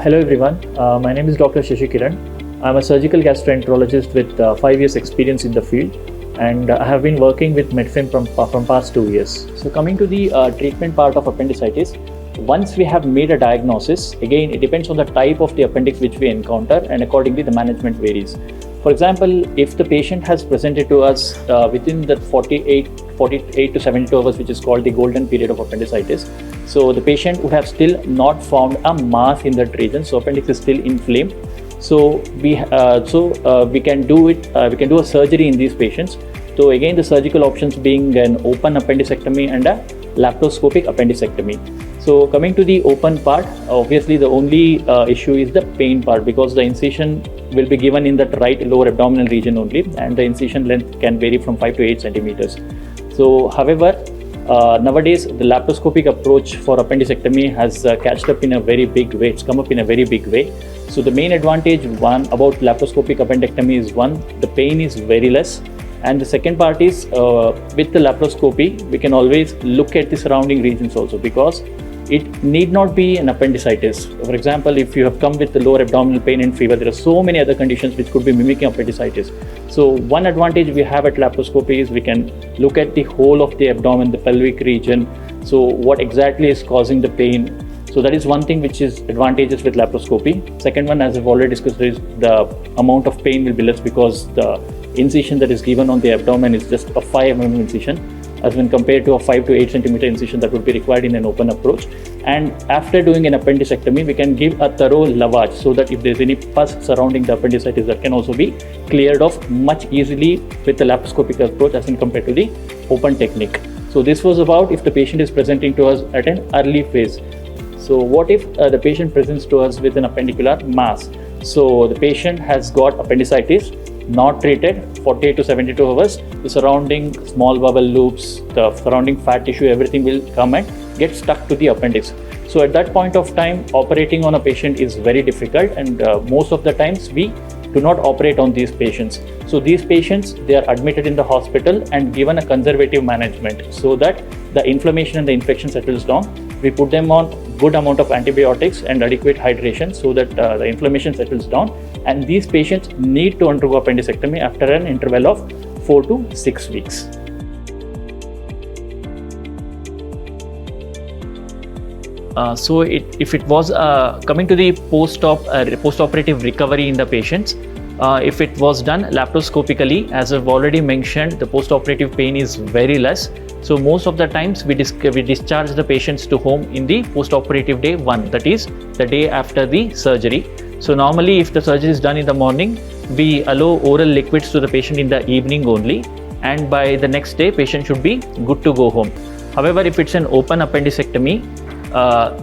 Hello everyone, my name is Dr. Shashi Kiran. I'm a surgical gastroenterologist with 5 years experience in the field, and I have been working with Medfin from past 2 years. So coming to the treatment part of appendicitis, once we have made a diagnosis, again it depends on the type of the appendix which we encounter, and accordingly the management varies. For example, if the patient has presented to us within the 48 to 72 hours, which is called the golden period of appendicitis, so the patient would have still not formed a mass in that region, so appendix is still inflamed. So we can do it. We can do a surgery in these patients. So again, the surgical options being an open appendicectomy and a laparoscopic appendicectomy. So coming to the open part, obviously the only issue is the pain part, because the incision will be given in that right lower abdominal region only, and the incision length can vary from 5 to 8 centimeters. So however, nowadays the laparoscopic approach for appendicectomy has catched up in a very big way. It's come up in a very big way. So the main advantage about laparoscopic appendectomy is, the pain is very less, and the second part is with the laparoscopy we can always look at the surrounding regions also, because it need not be an appendicitis. For example, if you have come with the lower abdominal pain and fever, there are so many other conditions which could be mimicking appendicitis. So one advantage we have at laparoscopy is we can look at the whole of the abdomen, the pelvic region. So what exactly is causing the pain? So that is one thing which is advantageous with laparoscopy. Second one, as I've already discussed, is the amount of pain will be less, because the incision that is given on the abdomen is just a 5 mm incision, as when compared to a 5 to 8 centimeter incision that would be required in an open approach. And after doing an appendicectomy, we can give a thorough lavage, so that if there's any pus surrounding the appendicitis, that can also be cleared off much easily with the laparoscopic approach as in compared to the open technique. So this was about if the patient is presenting to us at an early phase. So what if the patient presents to us with an appendicular mass? So the patient has got appendicitis, not treated, 48 to 72 hours, the surrounding small bubble loops, the surrounding fat tissue, everything will come and get stuck to the appendix. So at that point of time, operating on a patient is very difficult, and most of the times we do not operate on these patients. So these patients, they are admitted in the hospital and given a conservative management, so that the inflammation and the infection settles down. We put them on good amount of antibiotics and adequate hydration, so that the inflammation settles down, and these patients need to undergo appendicectomy after an interval of 4 to 6 weeks. If it was coming to the post-operative recovery in the patients, if it was done laparoscopically, as I've already mentioned, the post-operative pain is very less. So most of the times we discharge the patients to home in the post-operative day 1, that is the day after the surgery. So normally if the surgery is done in the morning, we allow oral liquids to the patient in the evening only, and by the next day patient should be good to go home. However, if it's an open appendicectomy,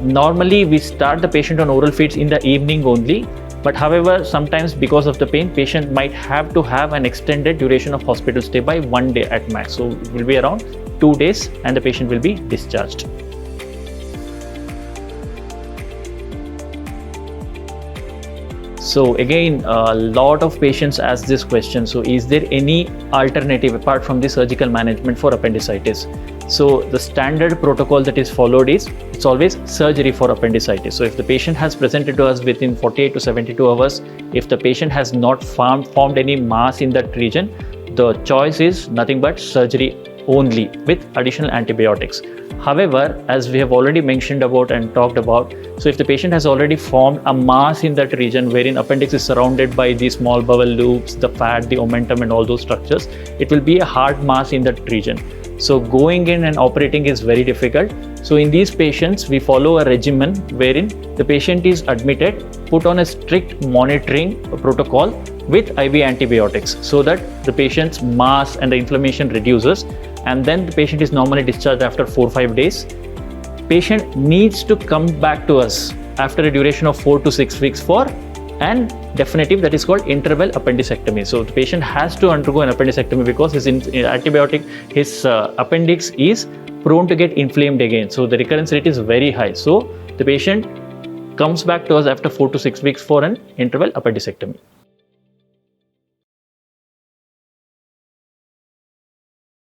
normally we start the patient on oral feeds in the evening only. But however, sometimes because of the pain, patient might have to have an extended duration of hospital stay by 1 day at max. So it will be around 2 days and the patient will be discharged. So again, a lot of patients ask this question. So is there any alternative apart from the surgical management for appendicitis? So the standard protocol that is followed is, it's always surgery for appendicitis. So if the patient has presented to us within 48 to 72 hours, if the patient has not formed any mass in that region, the choice is nothing but surgery only with additional antibiotics. However, as we have already mentioned about and talked about, so if the patient has already formed a mass in that region wherein appendix is surrounded by the small bowel loops, the fat, the omentum and all those structures, it will be a hard mass in that region. So going in and operating is very difficult. So in these patients, we follow a regimen wherein the patient is admitted, put on a strict monitoring protocol with IV antibiotics, so that the patient's mass and the inflammation reduces, and then the patient is normally discharged after 4-5 days. Patient needs to come back to us after a duration of 4 to 6 weeks for an definitive, that is called interval appendicectomy. So the patient has to undergo an appendicectomy because his appendix is prone to get inflamed again. So the recurrence rate is very high. So the patient comes back to us after 4 to 6 weeks for an interval appendicectomy.